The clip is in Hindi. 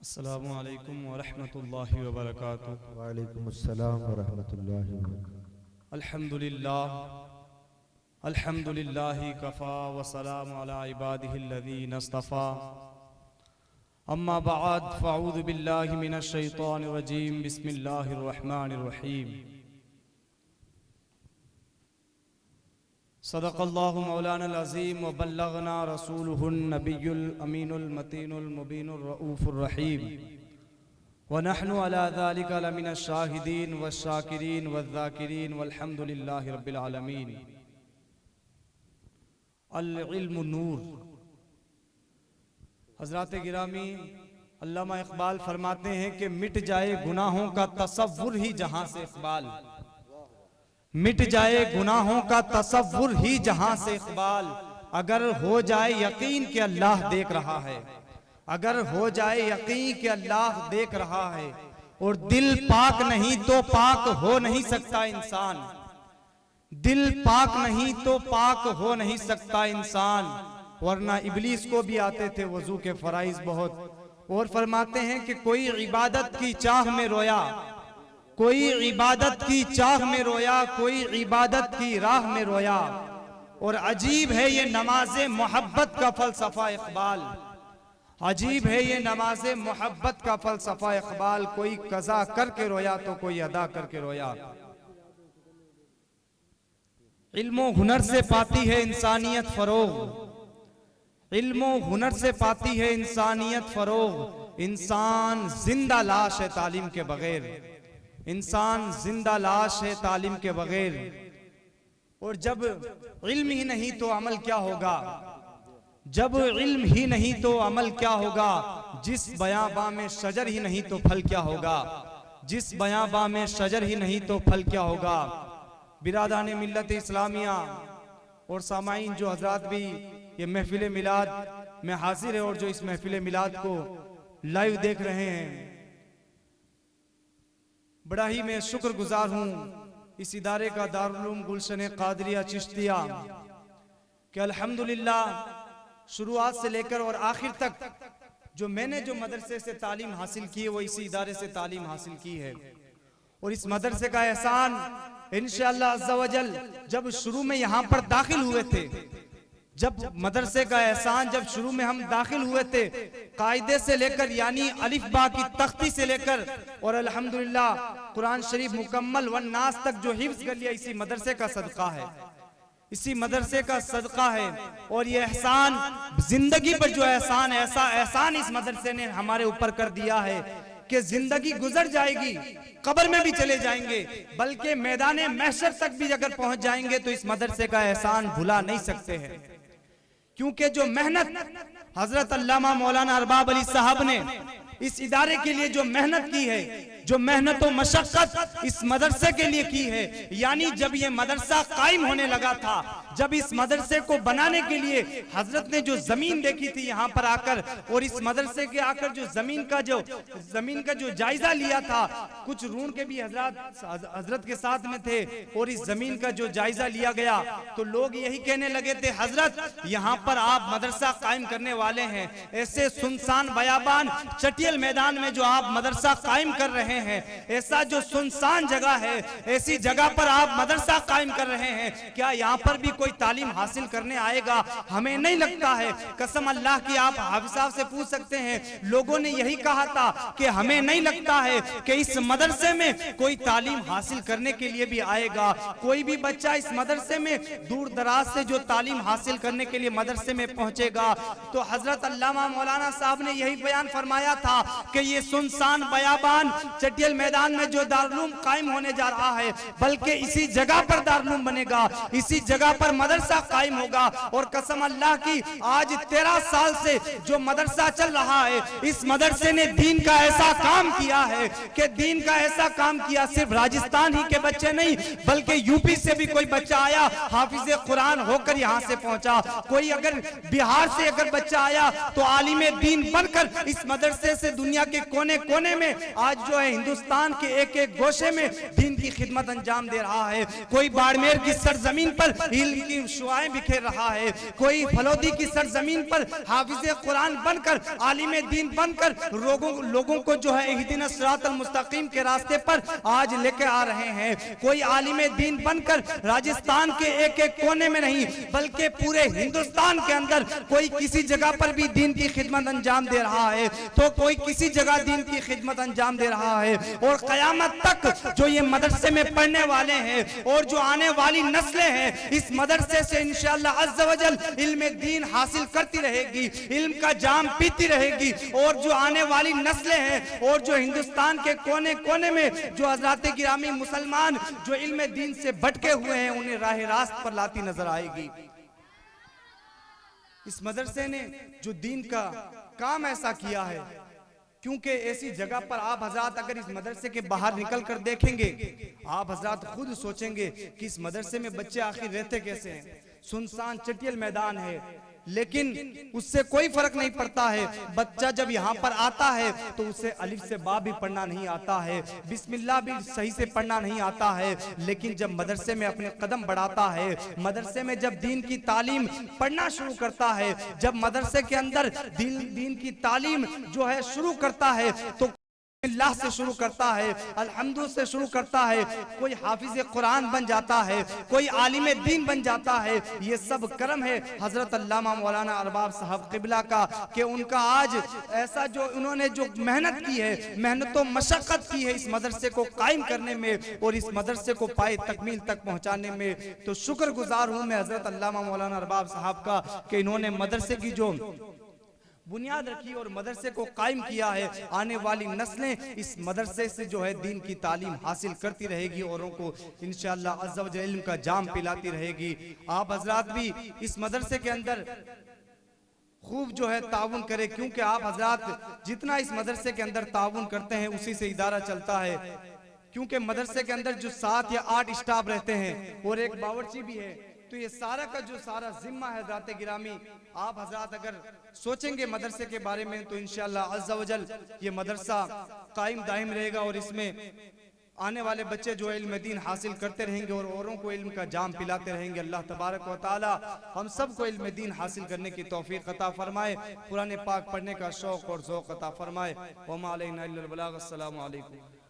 अस्सलामु अलैकुम वरहमतुल्लाहि वबरकातुहू। वालेकुम अस्सलाम वरहमतुल्लाहि वबरकातुहू। अल्हम्दुलिल्लाहि कफ़ा व सलामु अला इबादिहिल्लज़ीना इस्तफ़ा। अम्मा बअद फ़अऊज़ु बिल्लाहि मिनश शैतानिर रजीम। बिस्मिल्लाहिर रहमानिर रहीम। सदक़ल्लाहु मौलाना अज़ीम व बल्लगना रसूलुहुन नबियुल अमीनुल मतीनुल मुबीनुर रऊफ़ुर रहीम। व नहनु अला ज़ालिका लमिनश शाहिदीन वश शाकिरीन वज़ ज़ाकिरीन वल्हम्दुलिल्लाहि रब्बिल आलमीन। अल इल्मु नूर। हज़रात गिरामी, अल्लामा इक़बाल फरमाते हैं कि मिट जाए गुनाहों का तसव्वुर ही जहां से इक़बाल, मिट जाए गुनाहों का तसव्वुर ही जहां से इक़बाल। अगर हो जाए यकीन कि अल्लाह देख रहा है, अगर हो जाए यकीन कि अल्लाह देख रहा है, और दिल पाक नहीं तो पाक हो नहीं सकता इंसान, दिल पाक नहीं तो पाक हो नहीं सकता इंसान। वरना इब्लीस को भी आते थे वजू के फराइज बहुत। और फरमाते हैं कि कोई इबादत की चाह में रोया, कोई इबादत की चाह में रोया, कोई इबादत की राह में रोया। और अजीब है ये नमाज़े मोहब्बत का फलसफा इक़बाल, अजीब है ये नमाज़े मोहब्बत का फलसफा इक़बाल। कोई कज़ा करके रोया तो कोई अदा करके रोया। इल्मो हुनर से पाती है इंसानियत फरोग, इल्मो हुनर से पाती है इंसानियत फरोग। इंसान जिंदा लाश है तालीम के बगैर, इंसान जिंदा लाश है तालीम के बगैर। और जब इल्म ही नहीं तो अमल क्या होगा, जब इल्म ही नहीं तो अमल क्या होगा। जिस बयाबा में शजर ही नहीं तो फल क्या होगा, जिस बयाबा में शजर ही नहीं तो फल क्या होगा। बिरादान मिल्लत इस्लामिया और सामाईन जो हजरात भी ये महफिल मिलाद में हाजिर है और जो इस महफिल मिलाद को लाइव देख रहे हैं, बड़ा ही मैं शुक्रगुजार हूँ इस इदारे का, दारुल उलूम गुलशन कादरिया चिश्तिया, कि अल्हम्दुलिल्लाह शुरुआत से लेकर और आखिर तक जो मैंने जो मदरसे से तालीम हासिल की है वो इसी इदारे से तालीम हासिल की है। और इस मदरसे का एहसान इंशाअल्लाह अज़्ज़ा वजल जब शुरू में यहाँ पर दाखिल हुए थे, जब मदरसे का एहसान जब शुरू में हम दाखिल हुए थे, कायदे से लेकर यानी अलिफ बा की तख्ती से लेकर और अल्हम्दुलिल्लाह कुरान शरीफ मुकम्मल वन नास तक जो हिफ्ज़ कर लिया, इसी मदरसे का सदका है, इसी मदरसे का सदका है। और ये एहसान जिंदगी पर जो एहसान, ऐसा एहसान इस मदरसे ने हमारे ऊपर कर दिया है कि जिंदगी गुजर जाएगी, कब्र में भी चले जाएंगे, बल्कि मैदान महशर तक भी अगर पहुंच जाएंगे तो इस मदरसे का एहसान भुला नहीं सकते हैं। क्योंकि जो मेहनत हजरत अल्लामा मौलाना अरबाब अली साहब ने इस इदारे के लिए जो मेहनत की है, जो मेहनत और मशक्कत इस मदरसे के लिए की है, यानी जब ये मदरसा कायम होने लगा था, जब इस मदरसे को बनाने के लिए हजरत ने जो जमीन देखी थी यहाँ पर आकर, और इस मदरसे के आकर जो जमीन का जो जायजा लिया था, कुछ रूण के भी हजरत के साथ में थे, और इस जमीन का जो जायजा लिया गया तो लोग यही कहने लगे थे, हजरत यहाँ पर आप मदरसा कायम करने वाले हैं, ऐसे सुनसान बयाबान चटियल मैदान में जो आप मदरसा कायम कर रहे हैं, ऐसा जो सुनसान जगह है, ऐसी जगह पर आप मदरसा कायम कर रहे हैं, क्या यहाँ पर भी कोई तालीम हासिल करने आएगा? हमें नहीं लगता है। कसम अल्लाह की, आप हाफिज साहब से पूछ सकते हैं, लोगों ने यही कहा था कि हमें नहीं लगता है कि इस मदरसे में कोई तालीम हासिल करने के लिए भी आएगा। कोई भी बच्चा इस मदरसे में दूर दराज से जो तालीम हासिल करने के लिए मदरसे में पहुंचेगा, तो हजरत अल्लामा मौलाना साहब ने यही बयान फरमाया था कि ये सुनसान बयाबान चटियल मैदान में जो दारुल कायम होने जा रहा है, बल्कि इसी जगह पर दारुल बनेगा, इसी जगह पर मदरसा कायम होगा। और कसम अल्लाह की, आज 13 साल से जो मदरसा चल रहा है, इस मदरसे ने दीन का ऐसा काम किया है कि दीन का ऐसा काम किया, सिर्फ राजस्थान ही के बच्चे नहीं बल्कि यूपी से भी कोई बच्चा आया हाफिज कुरान होकर यहाँ से पहुंचा। कोई अगर बिहार से अगर बच्चा आया तो आलिम दीन बनकर इस मदरसे से दुनिया के कोने कोने में आज जो है हिंदुस्तान के एक एक गोशे में दीन की खिदमत अंजाम दे रहा है। कोई बाड़मेर की सरजमीन पर की शुआएं बिखेर रहा है, कोई फलोदी की सरजमीन पर हाफिज कुरान बनकर, आलिम दीन बनकर लोगों को जो है इहदिना सिरातल मुस्तकीम के रास्ते पर आज लेके आ रहे हैं। कोई आलिम दीन बनकर राजस्थान के एक एक कोने में नहीं बल्कि पूरे हिंदुस्तान के अंदर कोई किसी जगह पर भी दीन की खिदमत अंजाम दे रहा है, तो कोई किसी जगह दीन की खिदमत अंजाम दे रहा है। और कयामत तक जो ये मदरसे में पढ़ने वाले हैं और जो आने वाली नस्लें हैं, इस मदरसे से इंशाअल्लाह अज़्ज़ व जल इल्म दीन हासिल करती रहेगी, इल्म का जाम पीती रहेगी। और जो आने वाली नस्लें हैं और जो हिंदुस्तान के कोने कोने में जो हज़रात गिरामी मुसलमान जो इल्म दीन से भटके हुए हैं, उन्हें राह रास्त पर लाती नजर आएगी। इस मदरसे ने जो दीन का काम ऐसा किया है, क्योंकि ऐसी जगह पर आप हजरात अगर इस मदरसे के बाहर निकल कर देखेंगे, आप हजरात खुद सोचेंगे कि इस मदरसे में बच्चे आखिर रहते कैसे हैं। सुनसान चटियल मैदान है, लेकिन उससे कोई फर्क नहीं पड़ता है। बच्चा जब यहाँ पर आता है तो उसे अलिफ से बा भी पढ़ना नहीं आता है, बिस्मिल्लाह भी सही से पढ़ना नहीं आता है। लेकिन जब मदरसे में अपने कदम बढ़ाता है, मदरसे में जब दीन की तालीम पढ़ना शुरू करता है, जब मदरसे के अंदर दीन की तालीम जो है शुरू करता है, तो अल्लाह से शुरू करता है, अल्हम्दुलिल्लाह से शुरू करता है, कोई हाफिज कुरान बन जाता है, कोई आलिम दीन बन जाता है। ये सब करम है हजरत अल्लामा मौलाना अरबाब साहब क़िबला का कि उनका आज ऐसा जो उन्होंने जो मेहनत की है, मेहनत व मशक्क़त की है इस मदरसे को कायम करने में और इस मदरसे को पाए तकमील तक पहुँचाने में। तो शुक्रगुजार हूँ मैं हजरत अल्लामा मौलाना अरबाब साहब का कि इन्होंने मदरसे की जो बुनियाद रखी और मदरसे को कायम किया है। आने वाली नस्लें इस मदरसे से जो है दीन की तालीम हासिल करती रहेगी, औरों को इंशाअल्लाह अज़्ज़ व जल इल्म का जाम पिलाती रहेगी। आप हजरात भी इस मदरसे के अंदर खूब जो है ताउन करें, क्योंकि आप हजरात जितना इस मदरसे के अंदर ताउन करते हैं उसी से इदारा चलता है। क्योंकि मदरसे के अंदर जो 7 या 8 स्टाफ रहते हैं और एक बावर्ची भी है, तो ये सारा का जो सारा जिम्मा है हज़रात गिरामी, आप हजरात अगर सोचेंगे मदरसे के बारे में तो इंशाअल्लाह अज़्ज़ व जल ये मदरसा कायम दायम रहेगा और इसमें आने वाले बच्चे जो इल्म दीन हासिल करते रहेंगे और औरों को इल्म का जाम पिलाते रहेंगे। अल्लाह तबारक व तआला हम सब को इल्म दीन हासिल करने की तौफीक अता फरमाए, कुरान पाक पढ़ने का शौक़ और ज़ौक़ अता फरमाए। व मा अलैना इल्लल बलाग। अस्सलामु अलैकुम।